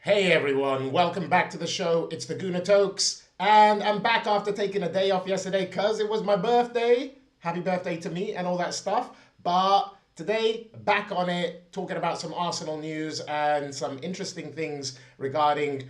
Hey everyone, welcome back to the show. It's the Guna Tokes, and I'm back after taking a day off yesterday because it was my birthday. Happy birthday to me and all that stuff. But today, back on it, talking about some Arsenal news and some interesting things regarding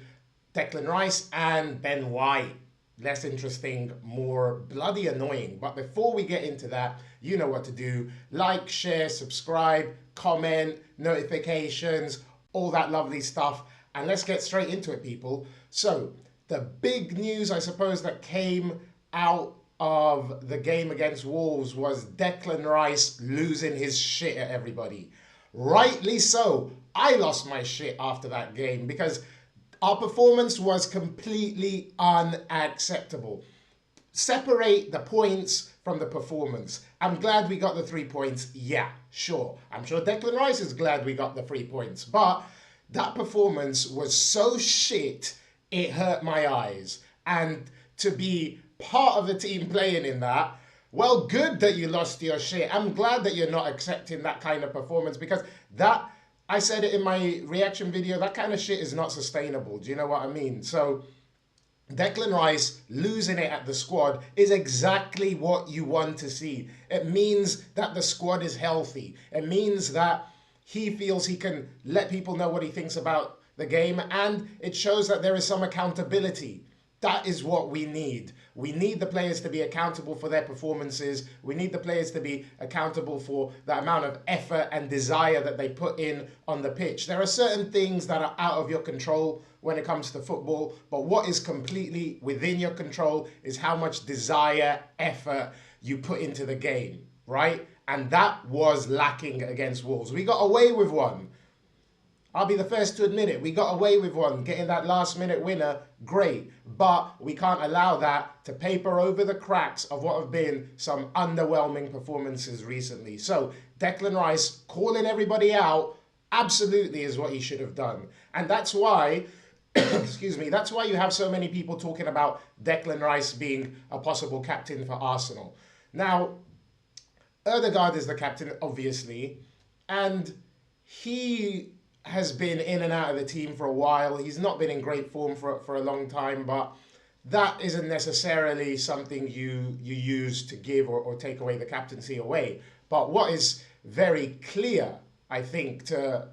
Declan Rice and Ben White. Less interesting, more bloody annoying. But before we get into that, you know what to do. Like, share, subscribe, comment, notifications, all that lovely stuff. And let's get straight into it, people. So, the big news, I suppose, that came out of the game against Wolves was Declan Rice losing his shit at everybody. Rightly so. I lost my shit after that game because our performance was completely unacceptable. Separate the points from the performance. I'm glad we got the 3 points. Yeah, sure. I'm sure Declan Rice is glad we got the 3 points. But that performance was so shit, it hurt my eyes. And to be part of the team playing in that, well, good that you lost your shit. I'm glad that you're not accepting that kind of performance because that, I said it in my reaction video, that kind of shit is not sustainable. Do you know what I mean? So Declan Rice losing it at the squad is exactly what you want to see. It means that the squad is healthy. It means that he feels he can let people know what he thinks about the game, and it shows that there is some accountability. That is what we need. We need the players to be accountable for their performances. We need the players to be accountable for the amount of effort and desire that they put in on the pitch. There are certain things that are out of your control when it comes to football, but what is completely within your control is how much desire, effort you put into the game, right? And that was lacking against Wolves. We got away with one. I'll be the first to admit it. We got away with one. Getting that last minute winner, great. But we can't allow that to paper over the cracks of what have been some underwhelming performances recently. So Declan Rice calling everybody out absolutely is what he should have done. And that's why, excuse me, that's why you have so many people talking about Declan Rice being a possible captain for Arsenal. Now, Ødegaard is the captain, obviously, and he has been in and out of the team for a while. He's not been in great form for a long time, but that isn't necessarily something you use to give or take away the captaincy away. But what is very clear, I think, to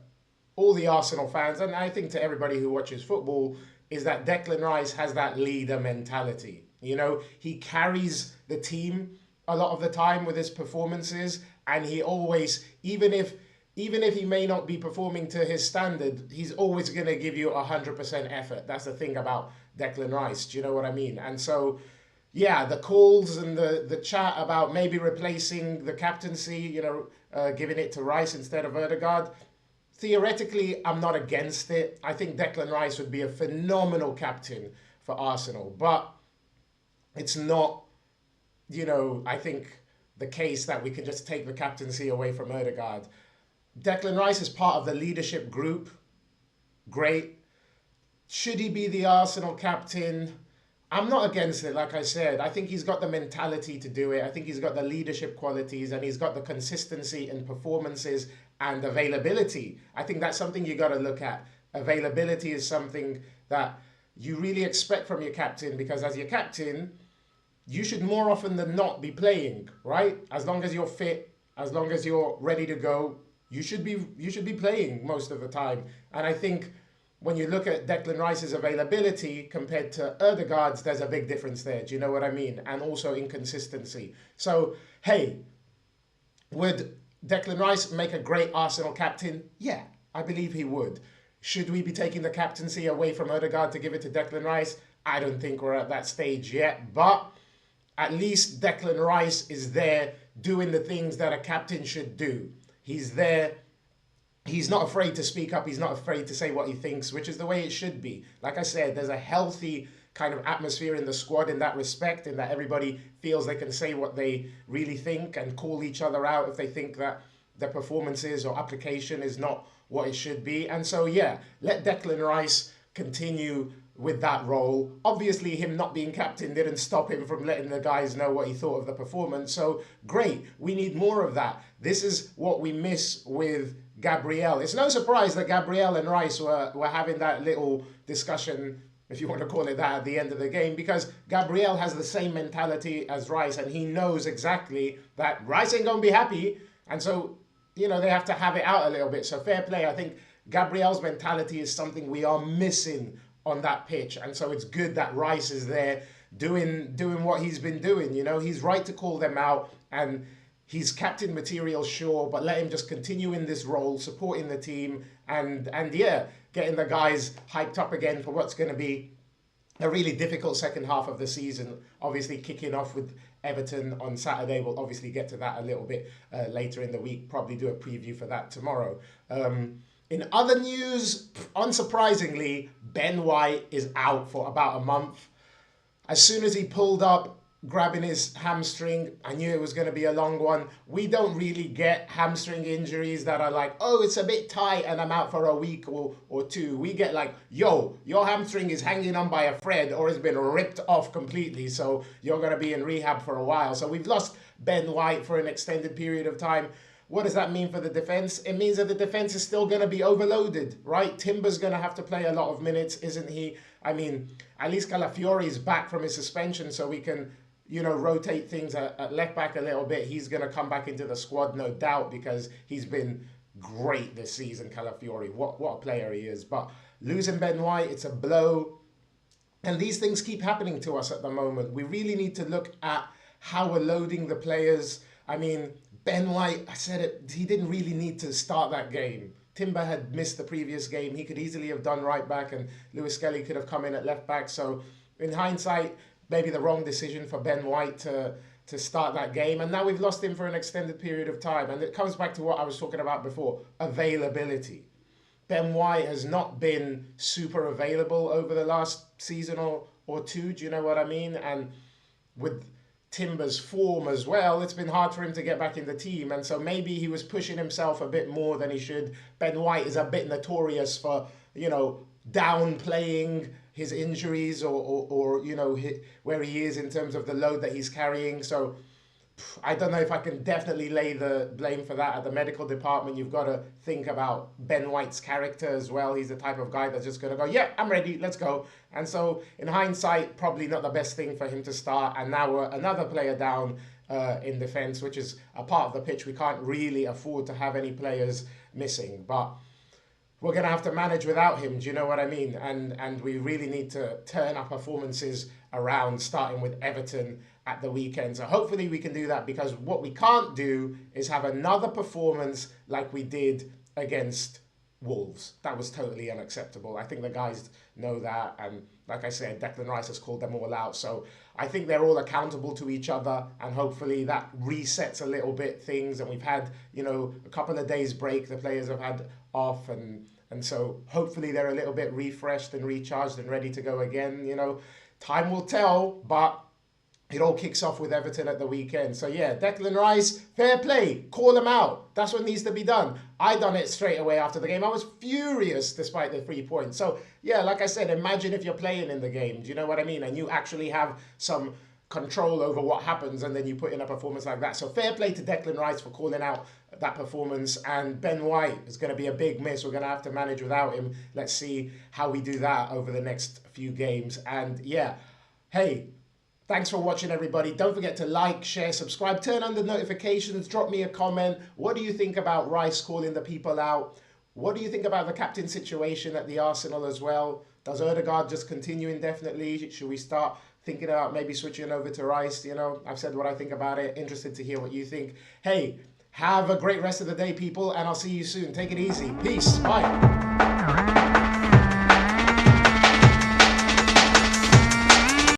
all the Arsenal fans, and I think to everybody who watches football, is that Declan Rice has that leader mentality. You know, he carries the team a lot of the time with his performances, and he always, even if he may not be performing to his standard, he's always going to give you 100% effort. That's the thing about Declan Rice. Do you know what I mean? And so, yeah, the calls and the chat about maybe replacing the captaincy, giving it to Rice instead of Ødegaard, theoretically, I'm not against it. I think Declan Rice would be a phenomenal captain for Arsenal, but it's not, I think the case that we can just take the captaincy away from Ødegaard. Declan Rice is part of the leadership group. Great. Should he be the Arsenal captain? I'm not against it, like I said. I think he's got the mentality to do it. I think he's got the leadership qualities and he's got the consistency in performances and availability. I think that's something you got to look at. Availability is something that you really expect from your captain because as your captain, you should more often than not be playing, right? As long as you're fit, as long as you're ready to go, you should be playing most of the time. And I think when you look at Declan Rice's availability compared to Ødegaard's, there's a big difference there. Do you know what I mean? And also inconsistency. So, hey, would Declan Rice make a great Arsenal captain? Yeah, I believe he would. Should we be taking the captaincy away from Ødegaard to give it to Declan Rice? I don't think we're at that stage yet, but at least Declan Rice is there doing the things that a captain should do. He's there. He's not afraid to speak up. He's not afraid to say what he thinks, which is the way it should be. Like I said, there's a healthy kind of atmosphere in the squad in that respect, in that everybody feels they can say what they really think and call each other out if they think that their performances or application is not what it should be. And so, yeah, let Declan Rice continue with that role. Obviously, him not being captain didn't stop him from letting the guys know what he thought of the performance. So great, we need more of that. This is what we miss with Gabriel. It's no surprise that Gabriel and Rice were having that little discussion, if you want to call it that, at the end of the game, because Gabriel has the same mentality as Rice, and he knows exactly that Rice ain't going to be happy. And so, you know, they have to have it out a little bit. So fair play. I think Gabriel's mentality is something we are missing on that pitch. And so it's good that Rice is there doing what he's been doing. You know, he's right to call them out, and he's captain material, sure, but let him just continue in this role, supporting the team, and yeah, getting the guys hyped up again for what's going to be a really difficult second half of the season. Obviously kicking off with Everton on Saturday. We'll obviously get to that a little bit later in the week, probably do a preview for that tomorrow. In other news, unsurprisingly, Ben White is out for about a month. As soon as he pulled up, grabbing his hamstring, I knew it was going to be a long one. We don't really get hamstring injuries that are like, oh, it's a bit tight and I'm out for a week or two. We get like, yo, your hamstring is hanging on by a thread or it's been ripped off completely, so you're going to be in rehab for a while. So we've lost Ben White for an extended period of time. What does that mean for the defense? It means that the defense is still going to be overloaded, right? Timber's going to have to play a lot of minutes, isn't he? I mean, at least Calafiori is back from his suspension, so we can, you know, rotate things at left back a little bit. He's going to come back into the squad, no doubt, because he's been great this season, Calafiori. What a player he is. But losing Ben White, it's a blow. And these things keep happening to us at the moment. We really need to look at how we're loading the players. I mean, Ben White, I said it, he didn't really need to start that game. Timber had missed the previous game. He could easily have done right back, and Lewis Skelly could have come in at left back. So in hindsight, maybe the wrong decision for Ben White to start that game. And now we've lost him for an extended period of time. And it comes back to what I was talking about before, availability. Ben White has not been super available over the last season or two. Do you know what I mean? And with Timber's form as well, it's been hard for him to get back in the team, and so maybe he was pushing himself a bit more than he should. Ben White is a bit notorious for, you know, downplaying his injuries or you know, where he is in terms of the load that he's carrying. So I don't know if I can definitely lay the blame for that at the medical department. You've got to think about Ben White's character as well. He's the type of guy that's just going to go, yeah, I'm ready, let's go. And so in hindsight, probably not the best thing for him to start. And now we're another player down in defence, which is a part of the pitch we can't really afford to have any players missing. But we're going to have to manage without him, do you know what I mean? And we really need to turn our performances around, starting with Everton at the weekend. So hopefully we can do that, because what we can't do is have another performance like we did against Wolves. That was totally unacceptable. I think the guys know that, and like I said, Declan Rice has called them all out. So I think they're all accountable to each other, and hopefully that resets a little bit things. And we've had, you know, a couple of days break the players have had off, and so hopefully they're a little bit refreshed and recharged and ready to go again. You know, time will tell, but it all kicks off with Everton at the weekend. So yeah, Declan Rice, fair play, call him out. That's what needs to be done. I done it straight away after the game. I was furious despite the 3 points. So yeah, like I said, imagine if you're playing in the game, do you know what I mean? And you actually have some control over what happens, and then you put in a performance like that. So fair play to Declan Rice for calling out that performance. And Ben White is going to be a big miss. We're going to have to manage without him. Let's see how we do that over the next few games. And yeah, hey, thanks for watching, everybody. Don't forget to like, share, subscribe, turn on the notifications, drop me a comment. What do you think about Rice calling the people out? What do you think about the captain situation at the Arsenal as well? Does Odegaard just continue indefinitely? Should we start thinking about maybe switching over to Rice? You know, I've said what I think about it. Interested to hear what you think. Hey, have a great rest of the day, people, and I'll see you soon. Take it easy. Peace. Bye.